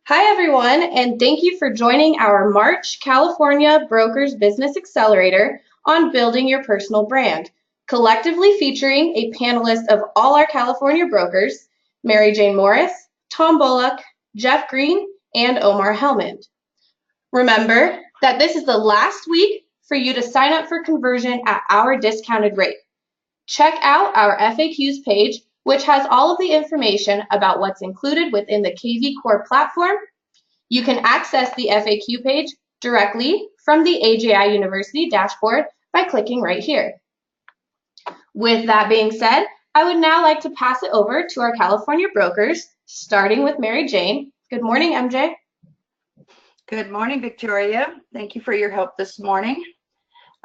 Hi, everyone, and thank you for joining our March California Brokers Business Accelerator on building your personal brand, collectively featuring a panelist of all our California brokers, Mary Jane Morris, Tom Bullock, Jeff Green, and Omar Helmond. Remember that this is the last week for you to sign up for conversion at our discounted rate. Check out our FAQs page, which has all of the information about what's included within the KV Core platform. You can access the FAQ page directly from the AJI University dashboard by clicking right here. With that being said, I would now like to pass it over to our California brokers, starting with Mary Jane. Good morning, MJ. Good morning, Victoria. Thank you for your help this morning.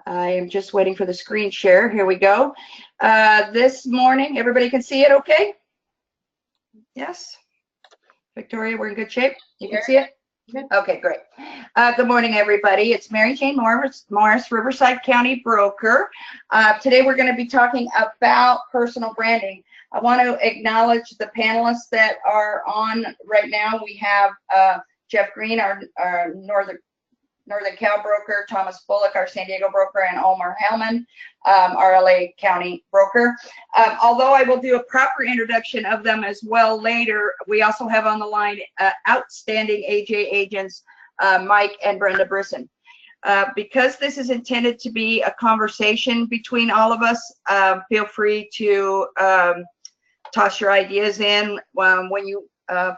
I am just waiting for the screen share. Here we go. This morning, everybody can see it okay? Yes? Victoria, we're in good shape? You can see it? Okay, great. Good morning, everybody. It's Mary Jane Morris, Riverside County Broker. Today we're going to be talking about personal branding. I want to acknowledge the panelists that are on right now. We have Jeff Green, our Northern Cal broker, Thomas Bullock, our San Diego broker, and Omar Helmond, our LA County broker. Although I will do a proper introduction of them as well later, we also have on the line outstanding AJ agents, Mike and Brenda Brisson. Because this is intended to be a conversation between all of us, feel free to toss your ideas in when you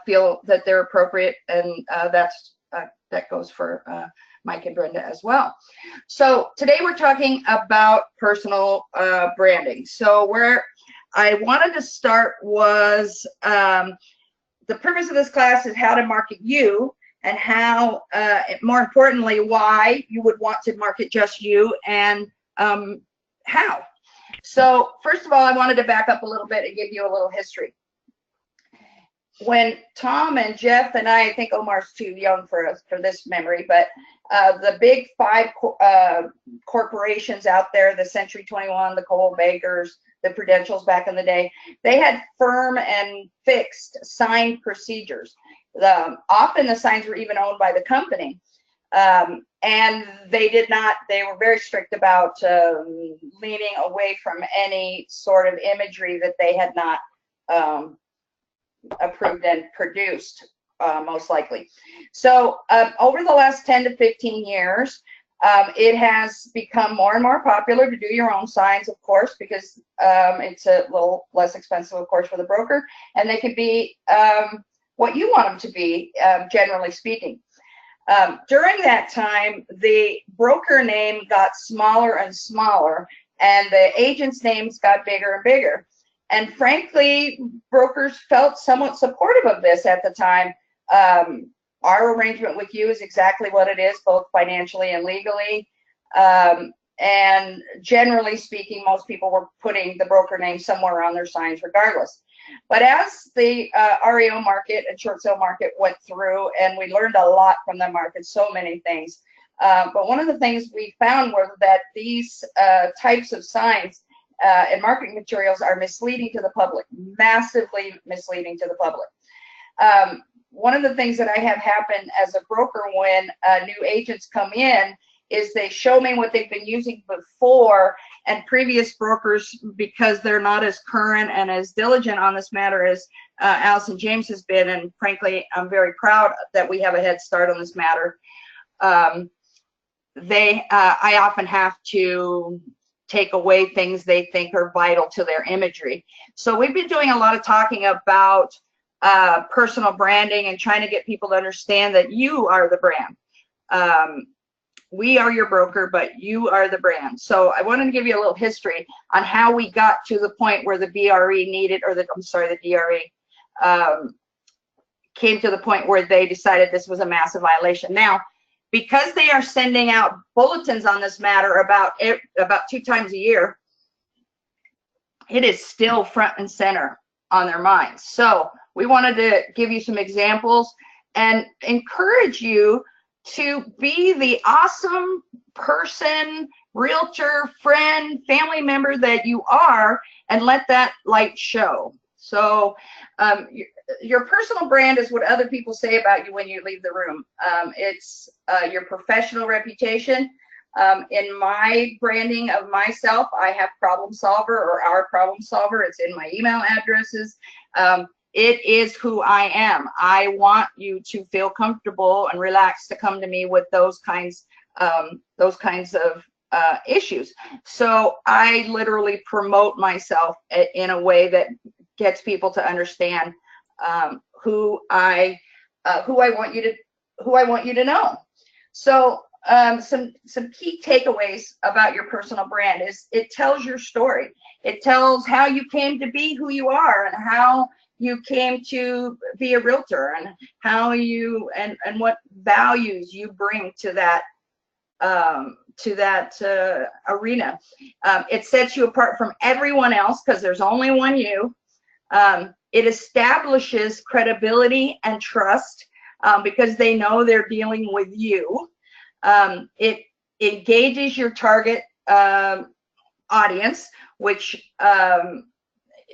feel that they're appropriate, and that goes for Mike and Brenda as well. So today we're talking about personal branding. So where I wanted to start was the purpose of this class is how to market you, and how, more importantly, why you would want to market just you, and how. So first of all, I wanted to back up a little bit and give you a little history. When Tom and Jeff and I think Omar's too young for this memory, but the big five corporations out there, the Century 21, the Coldwell Bankers, the Prudentials back in the day, they had firm and fixed sign procedures. Often the signs were even owned by the company. And they were very strict about leaning away from any sort of imagery that they had not approved and produced, most likely. So over the last 10 to 15 years, it has become more and more popular to do your own signs, of course, because it's a little less expensive, of course, for the broker, and they can be what you want them to be, generally speaking. During that time, the broker name got smaller and smaller, and the agents' names got bigger and bigger. And frankly, brokers felt somewhat supportive of this at the time. Our arrangement with you is exactly what it is, both financially and legally. And generally speaking, most people were putting the broker name somewhere on their signs regardless. But as the REO market and short sale market went through, and we learned a lot from the market, so many things. But one of the things we found was that these types of signs and marketing materials are misleading to the public, massively misleading to the public. One of the things that I have happen as a broker when new agents come in is they show me what they've been using before, and previous brokers, because they're not as current and as diligent on this matter as Allison James has been, and frankly, I'm very proud that we have a head start on this matter. I often have to take away things they think are vital to their imagery. So we've been doing a lot of talking about personal branding and trying to get people to understand that you are the brand. We are your broker, but you are the brand. So I wanted to give you a little history on how we got to the point where the BRE needed, or the DRE came to the point where they decided this was a massive violation. Now, because they are sending out bulletins on this matter about 2 times a year, it is still front and center on their minds. So we wanted to give you some examples and encourage you to be the awesome person, realtor, friend, family member that you are, and let that light show. So your personal brand is what other people say about you when you leave the room. It's your professional reputation. In my branding of myself, I have problem solver or our problem solver. It's in my email addresses. It is who I am. I want you to feel comfortable and relaxed to come to me with those kinds of issues. So I literally promote myself in a way that gets people to understand who I want you to know. So some key takeaways about your personal brand is it tells your story. It tells how you came to be who you are and how you came to be a realtor and how you and what values you bring to that arena. It sets you apart from everyone else because there's only one you. It establishes credibility and trust because they know they're dealing with you. It engages your target audience, which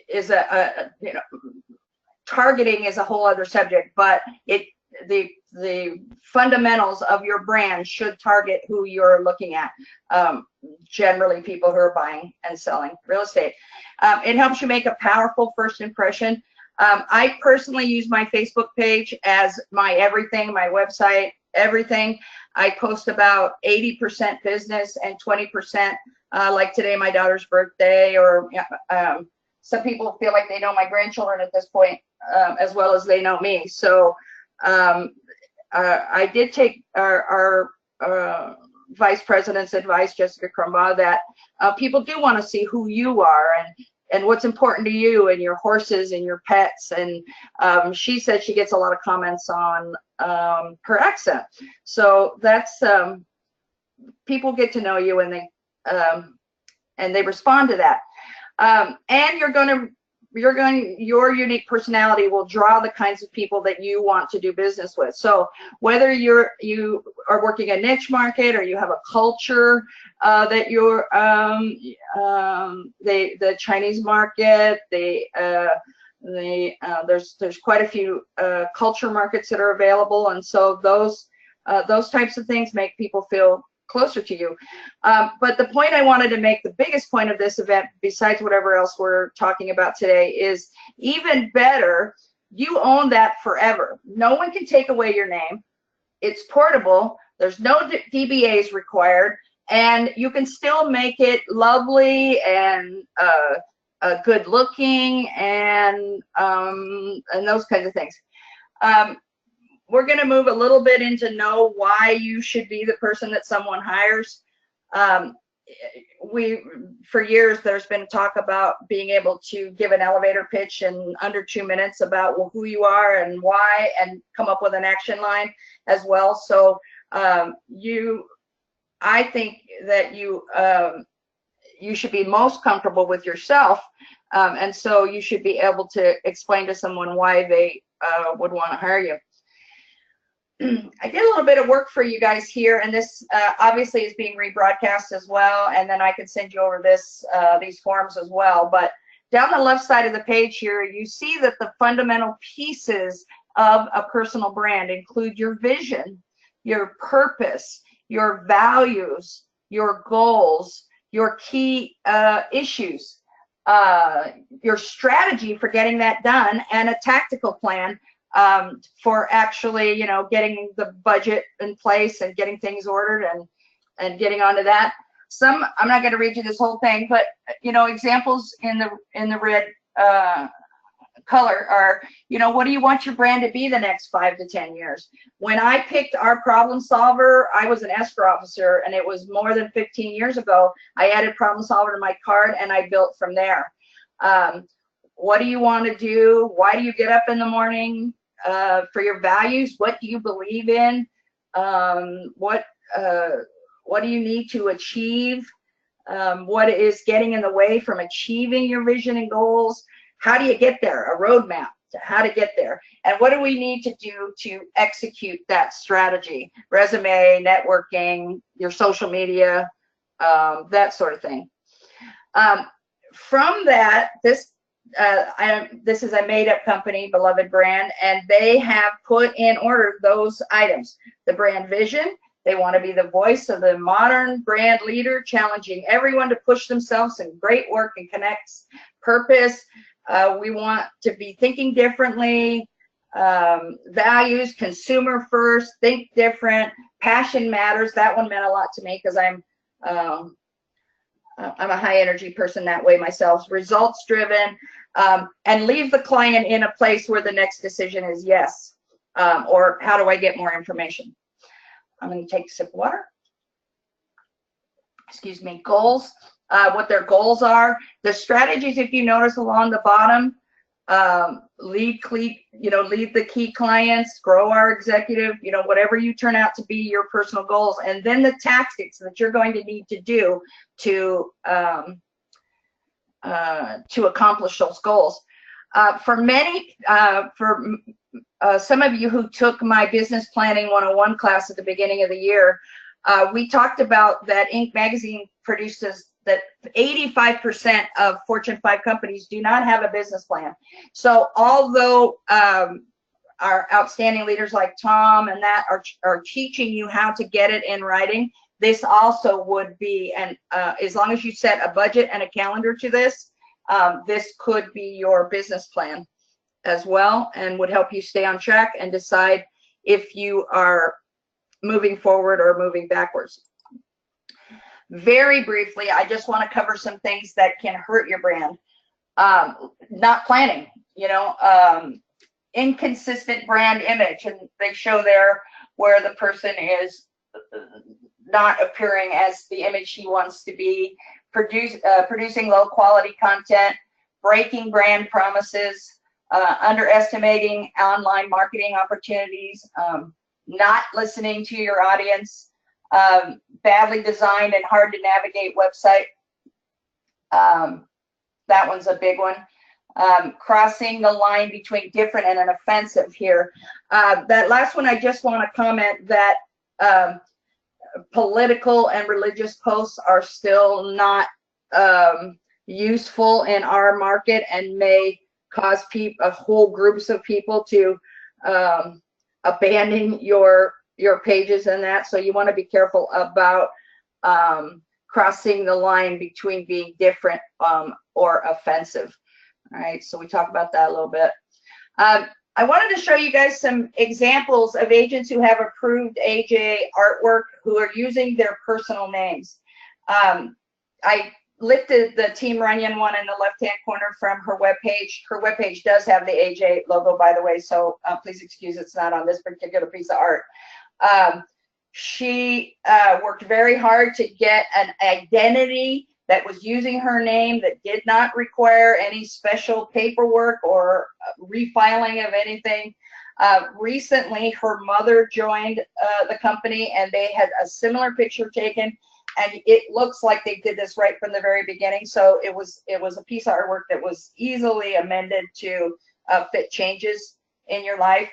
is targeting is a whole other subject, but the fundamentals of your brand should target who you're looking at. Generally people who are buying and selling real estate. It helps you make a powerful first impression. I personally use my Facebook page as my everything, my website, everything. I post about 80% business and 20%, like today, my daughter's birthday, or some people feel like they know my grandchildren at this point as well as they know me. So I did take our vice president's advice, Jessica Crumbaugh, that people do want to see who you are and what's important to you and your horses and your pets. And she said she gets a lot of comments on her accent. So that's people get to know you and they respond to that. And your unique personality will draw the kinds of people that you want to do business with. So whether you are working a niche market or you have a culture that you're the Chinese market, there's quite a few culture markets that are available, and so those types of things make people feel closer to you. But the point I wanted to make, the biggest point of this event, besides whatever else we're talking about today, is even better, you own that forever. No one can take away your name. It's portable. There's no DBAs required, and you can still make it lovely and good looking and those kinds of things. We're going to move a little bit into know why you should be the person that someone hires. For years, there's been talk about being able to give an elevator pitch in under 2 minutes about who you are and why, and come up with an action line as well. So I think that you should be most comfortable with yourself, and so you should be able to explain to someone why they would want to hire you. I did a little bit of work for you guys here, and this obviously is being rebroadcast as well, and then I can send you over these forms as well. But down the left side of the page here, you see that the fundamental pieces of a personal brand include your vision, your purpose, your values, your goals, your key issues, your strategy for getting that done, and a tactical plan for actually, getting the budget in place and getting things ordered and getting onto that. I'm not going to read you this whole thing, but examples in the red color are, what do you want your brand to be the next 5 to 10 years? When I picked our problem solver, I was an escrow officer, and it was more than 15 years ago. I added problem solver to my card, and I built from there. What do you want to do? Why do you get up in the morning? For your values, what do you believe in? What do you need to achieve? What is getting in the way from achieving your vision and goals? How do you get there? A roadmap to how to get there. And what do we need to do to execute that strategy? Resume, networking, your social media, that sort of thing. From that, this this is a made-up company, beloved brand, and they have put in order those items. The brand vision, they want to be the voice of the modern brand leader, challenging everyone to push themselves in great work and connects. Purpose, we want to be thinking differently. Values, consumer first, think different. Passion matters. That one meant a lot to me because I'm a high energy person that way myself. Results driven, and leave the client in a place where the next decision is yes, or how do I get more information? I'm going to take a sip of water. Excuse me. Goals, what their goals are. The strategies, if you notice along the bottom, lead the key clients, grow our executive, whatever you turn out to be your personal goals, and then the tactics that you're going to need to do to accomplish those goals. For some of you who took my business planning 101 class at the beginning of the year, we talked about that Inc. magazine produces that 85% of Fortune 5 companies do not have a business plan. So although our outstanding leaders like Tom and that are teaching you how to get it in writing, this also would be, and as long as you set a budget and a calendar to this, this could be your business plan as well, and would help you stay on track and decide if you are moving forward or moving backwards. Very briefly, I just want to cover some things that can hurt your brand. Not planning, inconsistent brand image, and they show there where the person is not appearing as the image he wants to be, producing low quality content, breaking brand promises, underestimating online marketing opportunities, not listening to your audience, badly designed and hard to navigate website. That one's a big one. Crossing the line between different and an offensive here. That last one, I just want to comment that political and religious posts are still not useful in our market and may cause whole groups of people to abandon your pages and that. So you want to be careful about crossing the line between being different or offensive. All right, so we talked about that a little bit. I wanted to show you guys some examples of agents who have approved AJ artwork who are using their personal names. I lifted the Team Runyon one in the left-hand corner from her webpage. Her webpage does have the AJ logo, by the way, so please excuse it's not on this particular piece of art. She worked very hard to get an identity that was using her name that did not require any special paperwork or refiling of anything. Recently, her mother joined the company and they had a similar picture taken, and it looks like they did this right from the very beginning. So it was a piece of artwork that was easily amended to fit changes in your life.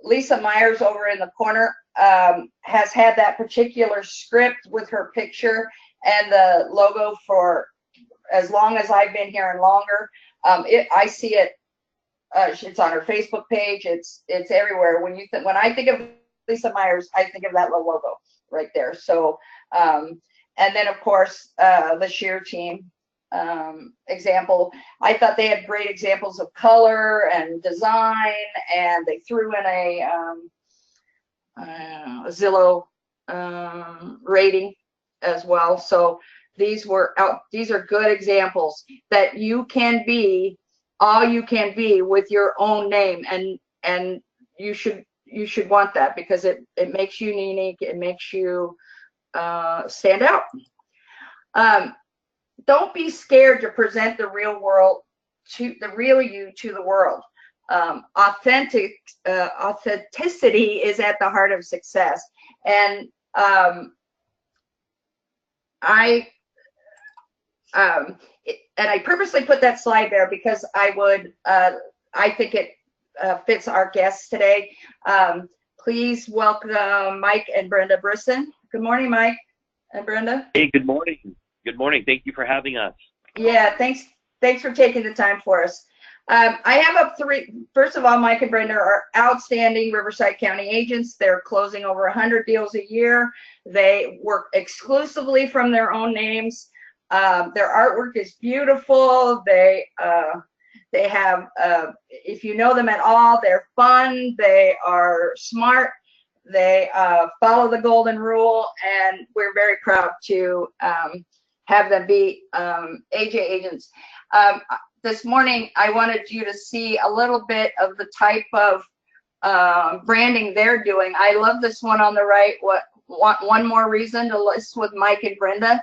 Lisa Myers over in the corner has had that particular script with her picture and the logo for as long as I've been here and longer. I see it. It's on her Facebook page. It's everywhere. When I think of Lisa Myers, I think of that little logo right there. So, and then of course the Shear team example. I thought they had great examples of color and design, and they threw in a Zillow rating as well. So these are good examples that you can be all you can be with your own name, and you should want that because it makes you unique. It makes you stand out. Don't be scared to present the real you to the world. Authenticity is at the heart of success, and I purposely put that slide there because I think it fits our guests today. Please welcome Mike and Brenda Brisson. Good morning, Mike and Brenda. Hey, good morning. Good morning. Thank you for having us. Yeah, thanks Thanks for taking the time for us. I have up three. First of all, Mike and Brenda are outstanding Riverside County agents. They're closing over 100 deals a year. They work exclusively from their own names. Their artwork is beautiful. They have, if you know them at all, they're fun. They are smart. They follow the golden rule, and we're very proud to have them be AJ agents. This morning, I wanted you to see a little bit of the type of branding they're doing. I love this one on the right. One more reason to list with Mike and Brenda.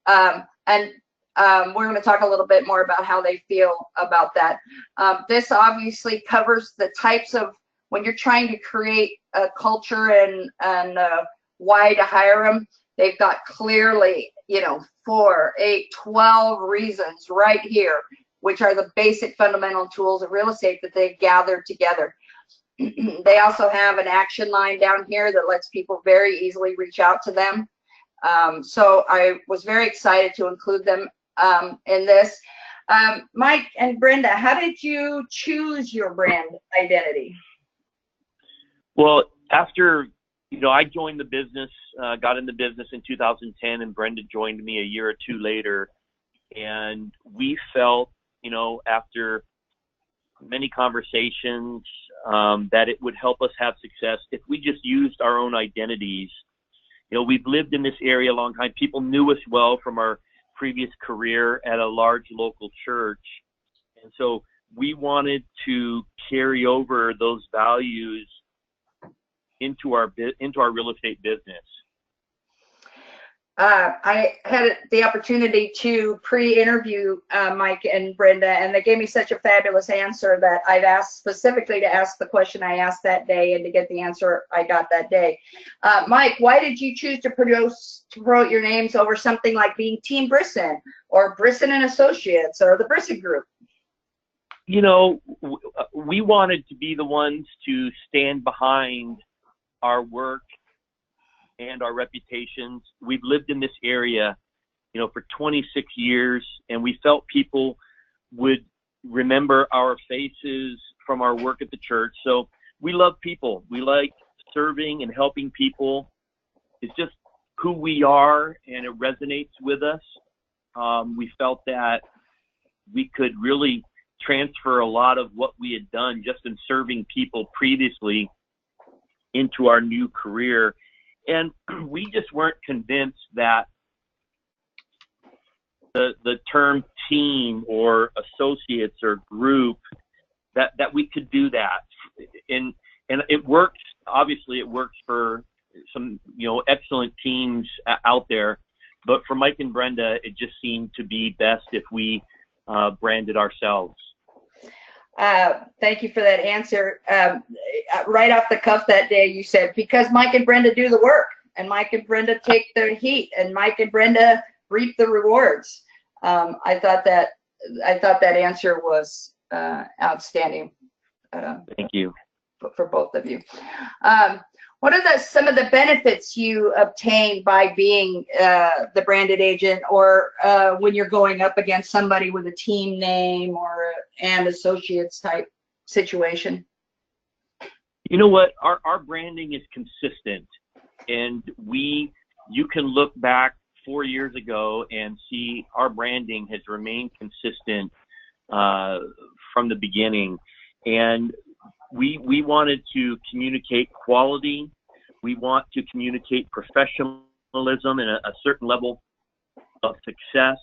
And we're going to talk a little bit more about how they feel about that. This obviously covers the types of, when you're trying to create a culture and why to hire them, they've got clearly, 4, 8, 12 reasons right here, which are the basic fundamental tools of real estate that they've gathered together. They also have an action line down here that lets people very easily reach out to them. So I was very excited to include them in this. Mike and Brenda, how did you choose your brand identity? Well, after, I joined the business, got in the business in 2010, and Brenda joined me a year or two later. And we felt, after many conversations, that it would help us have success if we just used our own identities. We've lived in this area a long time. People knew us well from our previous career at a large local church. And so we wanted to carry over those values into our real estate business. I had the opportunity to pre-interview Mike and Brenda, and they gave me such a fabulous answer that I've asked specifically to ask the question I asked that day and to get the answer I got that day. Mike, why did you choose to promote your names over something like being Team Brisson or Brisson and Associates or the Brisson Group? We wanted to be the ones to stand behind our work and our reputations. We've lived in this area, for 26 years, and we felt people would remember our faces from our work at the church. So we love people. We like serving and helping people. It's just who we are, and it resonates with us. We felt that we could really transfer a lot of what we had done just in serving people previously into our new career. And we just weren't convinced that the term team or associates or group, that we could do that. And it works. Obviously, it works for some, excellent teams out there. But for Mike and Brenda, it just seemed to be best if we branded ourselves. Thank you for that answer. Right off the cuff that day, you said, because Mike and Brenda do the work, and Mike and Brenda take the heat, and Mike and Brenda reap the rewards. I thought that answer was outstanding. Thank you. For both of you. What are some of the benefits you obtain by being the branded agent, or when you're going up against somebody with a team name or and associates type situation? You know what? Our branding is consistent, and you can look back 4 years ago and see our branding has remained consistent from the beginning. And we wanted to communicate quality. We want to communicate professionalism and a certain level of success.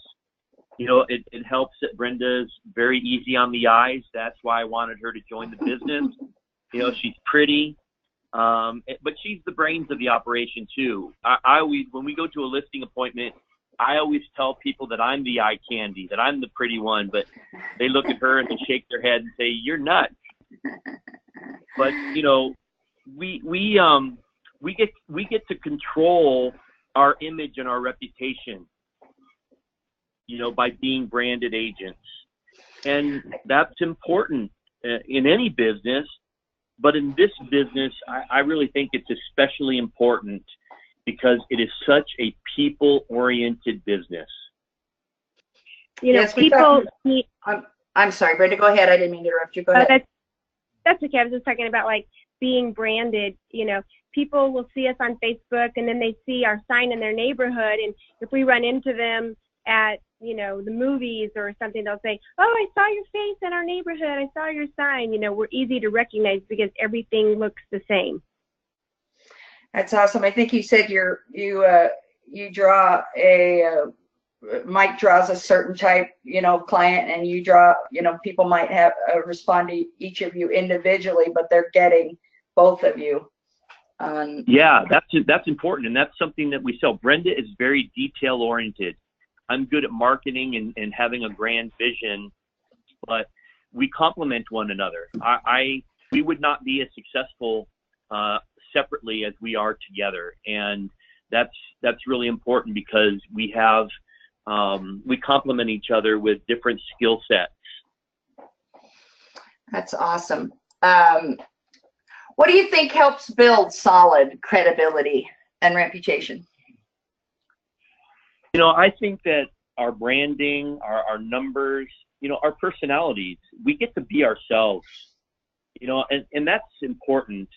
It helps that Brenda's very easy on the eyes. That's why I wanted her to join the business. She's pretty, but she's the brains of the operation too. I always, when we go to a listing appointment, I always tell people that I'm the eye candy, that I'm the pretty one, but they look at her and they shake their head and say, "You're nuts." But we get to control our image and our reputation, by being branded agents, and that's important in any business. But in this business, I really think it's especially important because it is such a people-oriented business. You know, Yes, we people talked. need. I'm sorry, Brenda. Go ahead. I didn't mean to interrupt you. Go ahead. That's okay. I was just talking about like being branded. You know, people will see us on Facebook and then they see our sign in their neighborhood. And if we run into them at, you know, the movies or something, they'll say, "Oh, I saw your face in our neighborhood. I saw your sign." You know, we're easy to recognize because everything looks the same. That's awesome. I think you said you draw a Mike draws a certain type, you know, client, and you draw, you know, people might have respond to each of you individually, but they're getting both of you. Yeah, that's important, and that's something that we sell. Brenda is very detail oriented. I'm good at marketing and having a grand vision, but we complement one another. We would not be as successful separately as we are together, and that's really important because we complement each other with different skill sets. That's awesome. What do you think helps build solid credibility and reputation? You know, I think that our branding, our numbers, you know, our personalities, we get to be ourselves, you know, and that's important.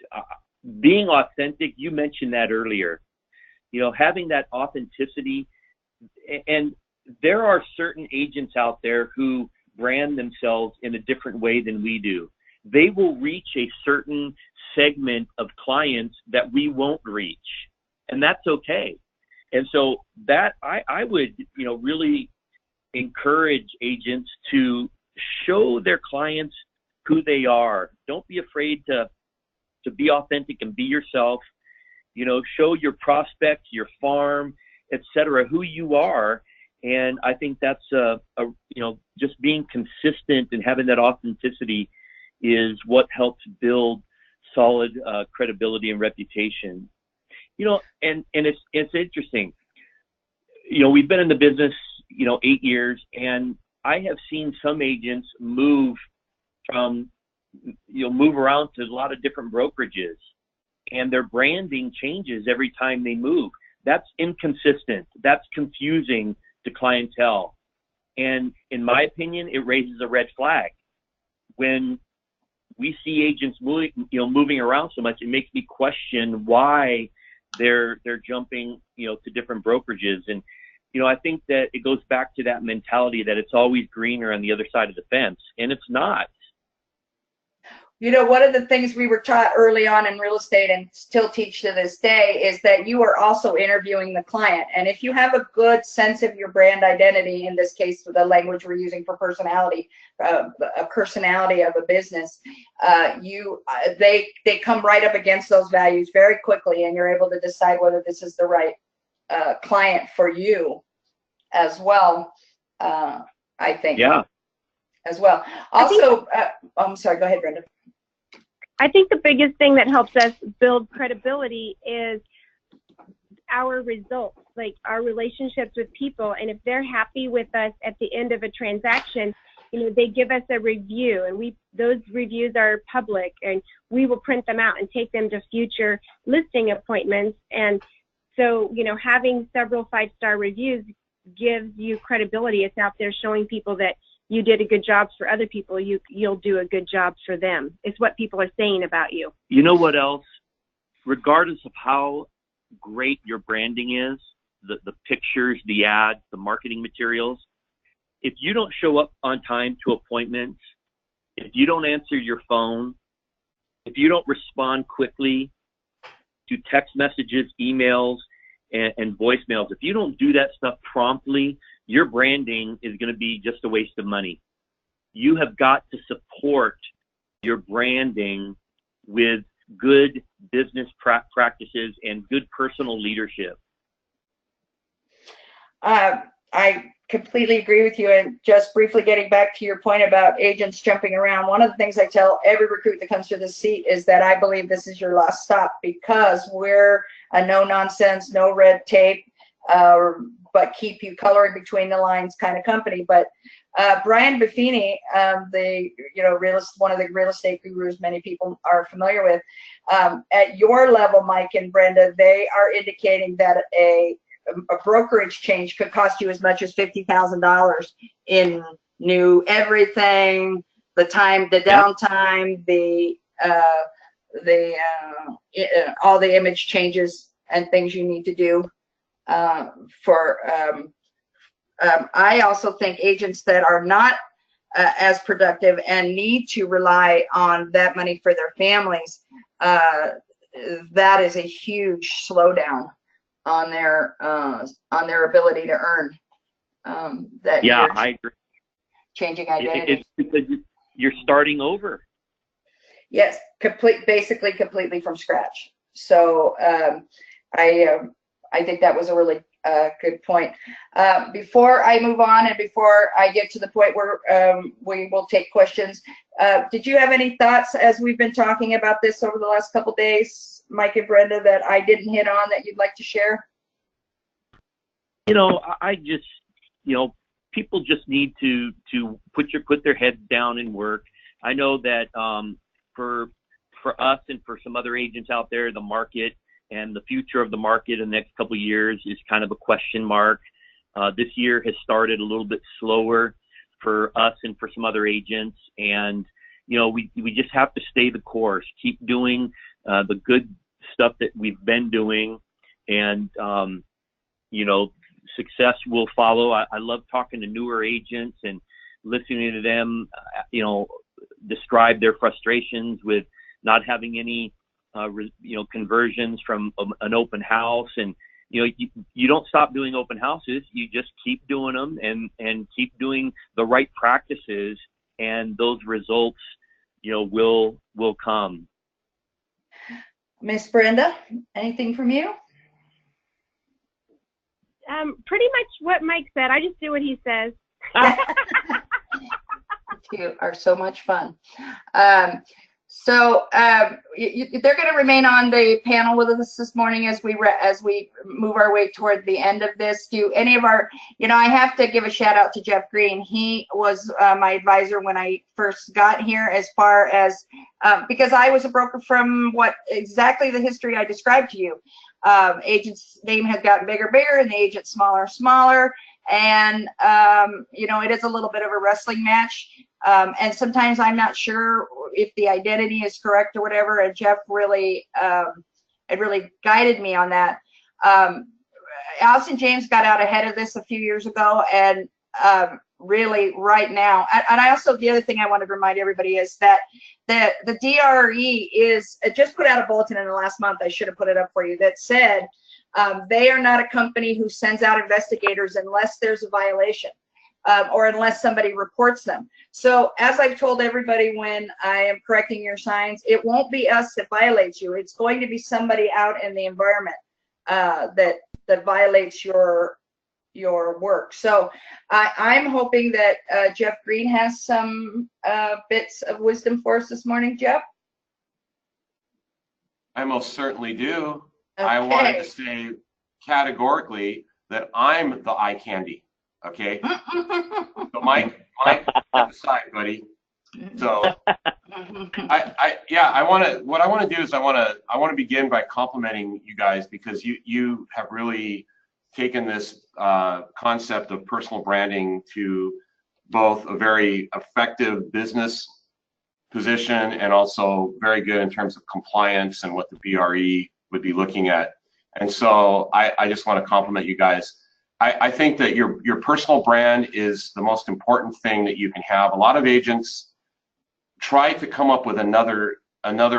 Being authentic, you mentioned that earlier, you know, having that authenticity. And there are certain agents out there who brand themselves in a different way than we do. They will reach a certain segment of clients that we won't reach, and that's okay. And so that I would, you know, really encourage agents to show their clients who they are. Don't be afraid to be authentic and be yourself. You know, show your prospects, your farm, etc., who you are. And I think that's you know, just being consistent and having that authenticity is what helps build solid credibility and reputation. You know, and it's interesting. You know, we've been in the business, you know, 8 years, and I have seen some agents move around to a lot of different brokerages, and their branding changes every time they move. That's inconsistent. That's confusing to clientele. And in my opinion, it raises a red flag. When we see agents moving around so much, it makes me question why they're jumping, you know, to different brokerages. And, you know, I think that it goes back to that mentality that it's always greener on the other side of the fence, and it's not. You know, one of the things we were taught early on in real estate and still teach to this day is that you are also interviewing the client. And if you have a good sense of your brand identity, in this case, the language we're using for personality, a personality of a business, they come right up against those values very quickly, and you're able to decide whether this is the right client for you as well, I think. Yeah. As well. Also, I'm sorry, go ahead, Brenda. I think the biggest thing that helps us build credibility is our results, like our relationships with people. And if they're happy with us at the end of a transaction, you know, they give us a review, and those reviews are public, and we will print them out and take them to future listing appointments. And so, you know, having several 5-star reviews gives you credibility. It's out there showing people that you did a good job for other people, you'll do a good job for them. It's what people are saying about you. You know what else? Regardless of how great your branding is, the pictures, the ads, the marketing materials, if you don't show up on time to appointments, if you don't answer your phone, if you don't respond quickly to text messages, emails, and voicemails, if you don't do that stuff promptly, your branding is going to be just a waste of money. You have got to support your branding with good business practices and good personal leadership. I completely agree with you. And just briefly getting back to your point about agents jumping around, one of the things I tell every recruit that comes to the seat is that I believe this is your last stop, because we're a no nonsense, no red tape, but keep you coloring between the lines kind of company. But Brian Buffini, one of the real estate gurus many people are familiar with, at your level, Mike and Brenda, they are indicating that a a brokerage change could cost you as much as $50,000 in new everything, the time, the downtime, all the image changes and things you need to do. I also think agents that are not as productive and need to rely on that money for their families, that is a huge slowdown on their ability to earn. Yeah, I agree. Changing identity. It's because you're starting over. Yes, basically completely from scratch. So I think that was a really good point. Before I move on and before I get to the point where we will take questions, did you have any thoughts as we've been talking about this over the last couple days, Mike and Brenda, that I didn't hit on that you'd like to share? I just, people just need to put their heads down and work. I know that for us and for some other agents out there, the market and the future of the market in the next couple of years is kind of a question mark. This year has started a little bit slower for us and for some other agents, and we just have to stay the course, keep doing the good stuff that we've been doing, and success will follow. I love talking to newer agents and listening to them, describe their frustrations with not having any, conversions from an open house. And, you don't stop doing open houses. You just keep doing them and keep doing the right practices, and those results, will come. Miss Brenda, anything from you? Pretty much what Mike said. I just do what he says. You are so much fun. They're going to remain on the panel with us this morning as we move our way toward the end of this. Do any of our, I have to give a shout out to Jeff Green. He was my advisor when I first got here, as far as because I was a broker from exactly the history I described to you. Agent's name has gotten bigger, and the agent smaller, and it is a little bit of a wrestling match. And sometimes I'm not sure if the identity is correct or whatever. And Jeff really, it really guided me on that. Allison James got out ahead of this a few years ago, and really right now. And I also, the other thing I wanted to remind everybody is that the DRE is just put out a bulletin in the last month. I should have put it up for you, that said they are not a company who sends out investigators unless there's a violation. Or unless somebody reports them. So as I've told everybody when I am correcting your signs, it won't be us that violates you. It's going to be somebody out in the environment that violates your work. So I'm hoping that Jeff Green has some bits of wisdom for us this morning. Jeff? I most certainly do. Okay. I wanted to say categorically that I'm the eye candy. Okay, so Mike, step aside, buddy. So, what I want to do is I want to begin by complimenting you guys, because you have really taken this concept of personal branding to both a very effective business position and also very good in terms of compliance and what the BRE would be looking at. And so I just want to compliment you guys. I think that your personal brand is the most important thing that you can have. A lot of agents try to come up with another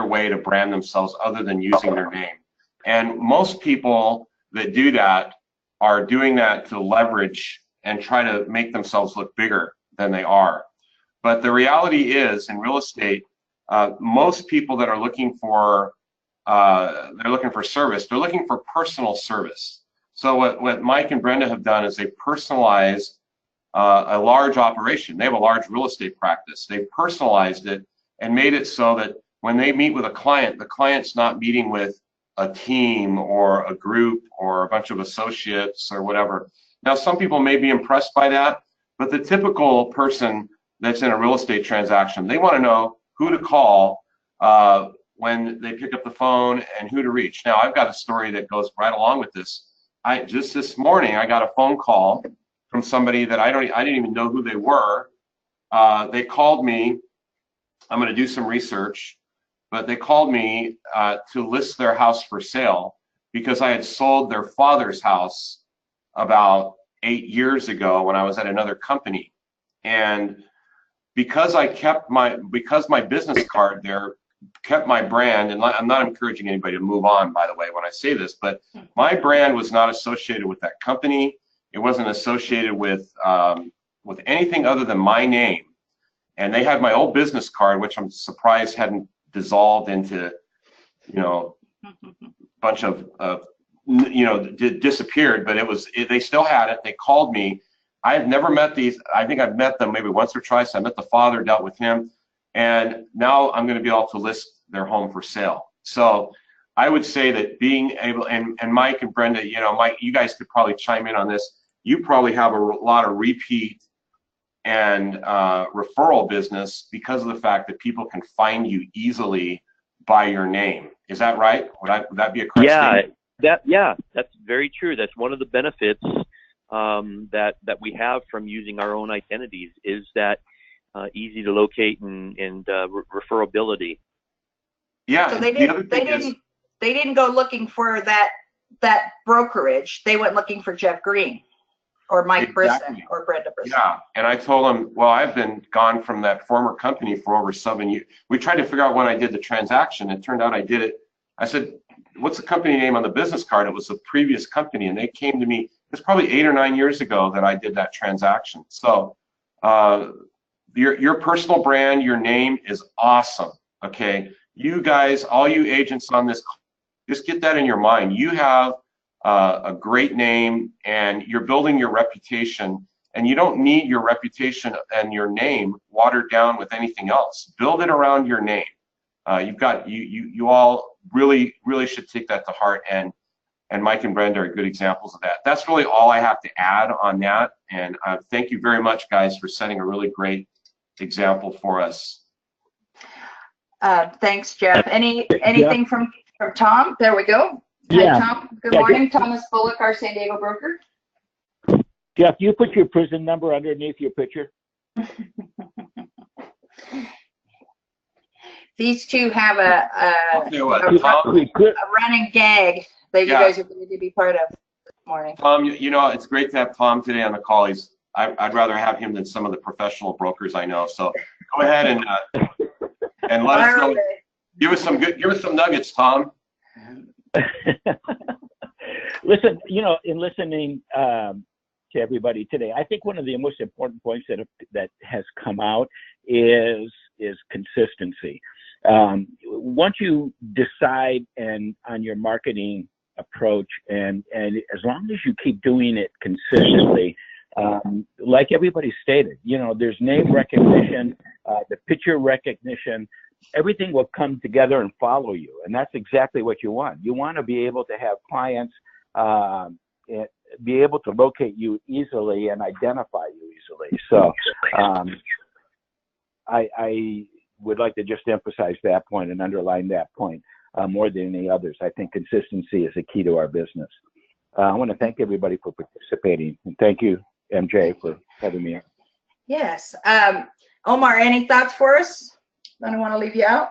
way to brand themselves other than using their name. And most people that do that are doing that to leverage and try to make themselves look bigger than they are. But the reality is, in real estate, most people that are looking for service, they're looking for personal service. So what Mike and Brenda have done is they personalize a large operation. They have a large real estate practice. They've personalized it and made it so that when they meet with a client, the client's not meeting with a team or a group or a bunch of associates or whatever. Now, some people may be impressed by that, but the typical person that's in a real estate transaction, they want to know who to call when they pick up the phone and who to reach. Now, I've got a story that goes right along with this. just this morning I got a phone call from somebody that I didn't even know who they were. They called me. I'm going to do some research, but they called me to list their house for sale because I had sold their father's house about 8 years ago when I was at another company. And because my business card there kept my brand, and I'm not encouraging anybody to move on, by the way, when I say this, but my brand was not associated with that company. It wasn't associated with anything other than my name. And they had my old business card, which I'm surprised hadn't dissolved into, bunch of, disappeared, but they still had it. They called me. I've never met these. I think I've met them maybe once or twice. I met the father, dealt with him, and now I'm going to be able to list their home for sale. So I would say that being able, and Mike and Brenda, Mike, you guys could probably chime in on this. You probably have a lot of repeat and referral business because of the fact that people can find you easily by your name. Is that right? Would that be a correct statement? That's very true. That's one of the benefits that we have from using our own identities is that easy to locate and referability. Yeah. So they didn't go looking for that brokerage. They went looking for Jeff Green or Mike Brisson or Brenda Brisson. Yeah. And I told them, well, I've been gone from that former company for over 7 years. We tried to figure out when I did the transaction. It turned out I did it. I said, what's the company name on the business card? It was the previous company. And they came to me, it's probably 8 or 9 years ago that I did that transaction. So your personal brand, your name is awesome. Okay. You guys, all you agents on this, just get that in your mind. You have a great name and you're building your reputation, and you don't need your reputation and your name watered down with anything else. Build it around your name. You all really should take that to heart, and Mike and Brenda are good examples of that. That's really all I have to add on that, and thank you very much, guys, for setting a really great example for us. Thanks, Jeff. Anything from Tom? There we go. Yeah. Hi, Tom. Good morning. Thomas Bullock, our San Diego broker. Jeff, you put your prison number underneath your picture? These two have a running gag that you guys are going to be part of this morning. Tom, it's great to have Tom today on the call. I'd rather have him than some of the professional brokers I know. So go ahead and let us know. Give us some nuggets, Tom. Listen, in listening to everybody today, I think one of the most important points that has come out is consistency. Once you decide on your marketing approach, and as long as you keep doing it consistently, like everybody stated, there's name recognition, the picture recognition, everything will come together and follow you. And that's exactly what you want. You want to be able to have clients be able to locate you easily and identify you easily. So I would like to just emphasize that point and underline that point more than any others. I think consistency is a key to our business. I want to thank everybody for participating, and thank you, MJ, for having me on. Yes. Omar, any thoughts for us? I don't want to leave you out.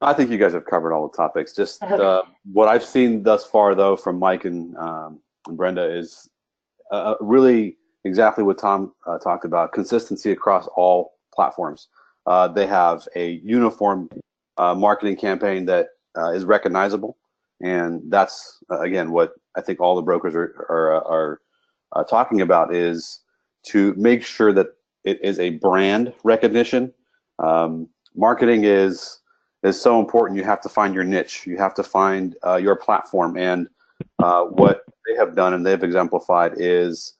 I think you guys have covered all the topics. Just what I've seen thus far, though, from Mike and Brenda is really exactly what Tom talked about, consistency across all platforms. They have a uniform marketing campaign that is recognizable, and that's, again, what I think all the brokers are talking about, is to make sure that it is a brand recognition. Marketing is so important. You have to find your niche. You have to find your platform. And what they have done and they've exemplified is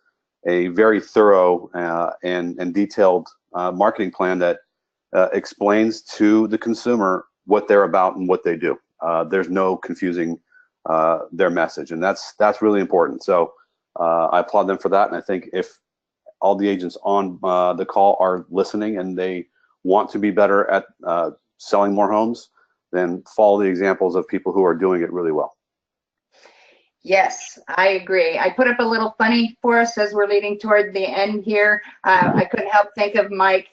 a very thorough and detailed marketing plan that explains to the consumer what they're about and what they do. There's no confusing their message, and that's really important. So I applaud them for that. And I think if all the agents on the call are listening and they want to be better at selling more homes, then follow the examples of people who are doing it really well. Yes, I agree. I put up a little funny for us as we're leading toward the end here. I couldn't help think of Mike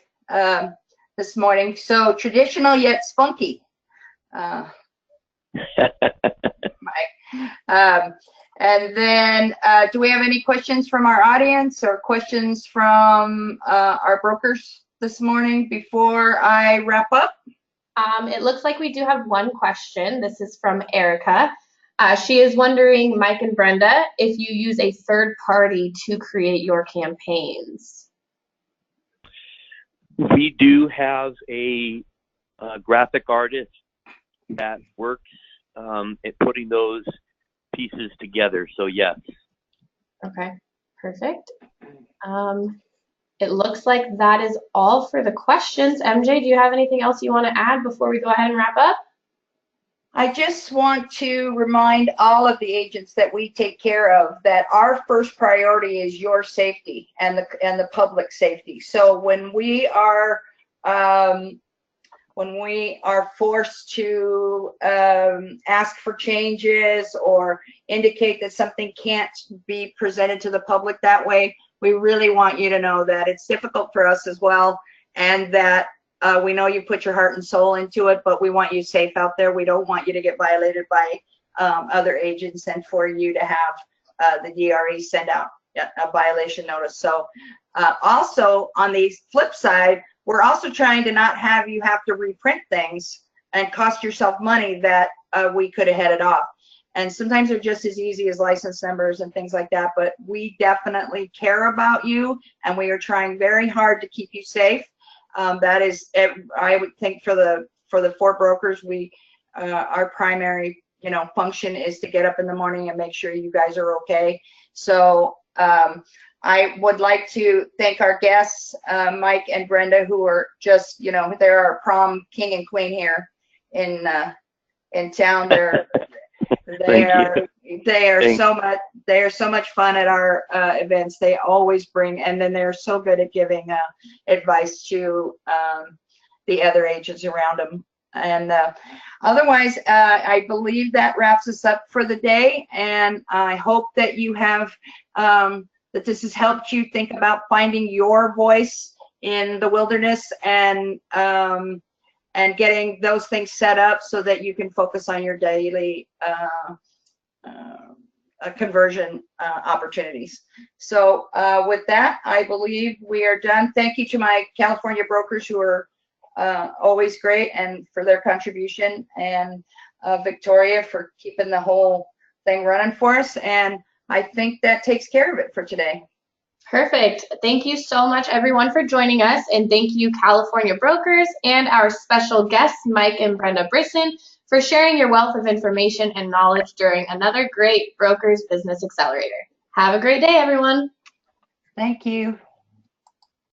this morning. So traditional yet spunky, Mike. And then do we have any questions from our audience or questions from our brokers this morning before I wrap up? It looks like we do have one question. This is from Erica. She is wondering, Mike and Brenda, if you use a third party to create your campaigns. We do have a graphic artist that works at putting those pieces together. So yes. Okay, perfect. It looks like that is all for the questions. MJ, do you have anything else you want to add before we go ahead and wrap up? I just want to remind all of the agents that we take care of that our first priority is your safety and the public safety. So when we are forced to ask for changes or indicate that something can't be presented to the public that way, we really want you to know that it's difficult for us as well, and that we know you put your heart and soul into it, but we want you safe out there. We don't want you to get violated by other agents and for you to have the DRE send out a violation notice. So also on the flip side, we're also trying to not have you have to reprint things and cost yourself money that we could have headed off. And sometimes they're just as easy as license numbers and things like that, but we definitely care about you and we are trying very hard to keep you safe. That is, I would think for the 4 brokers, our primary function is to get up in the morning and make sure you guys are okay. So I would like to thank our guests, Mike and Brenda, who are just, they're our prom king and queen here in town. They are so much fun at our events. They always bring, and then they're so good at giving advice to the other agents around them. And otherwise, I believe that wraps us up for the day. And I hope that you have that this has helped you think about finding your voice in the wilderness and getting those things set up so that you can focus on your daily conversion opportunities. So with that, I believe we are done. Thank you to my California brokers who are always great and for their contribution, and Victoria for keeping the whole thing running for us. And I think that takes care of it for today. Perfect. Thank you so much, everyone, for joining us. And thank you, California brokers, and our special guests, Mike and Brenda Brisson, for sharing your wealth of information and knowledge during another great Brokers Business Accelerator. Have a great day, everyone. Thank you.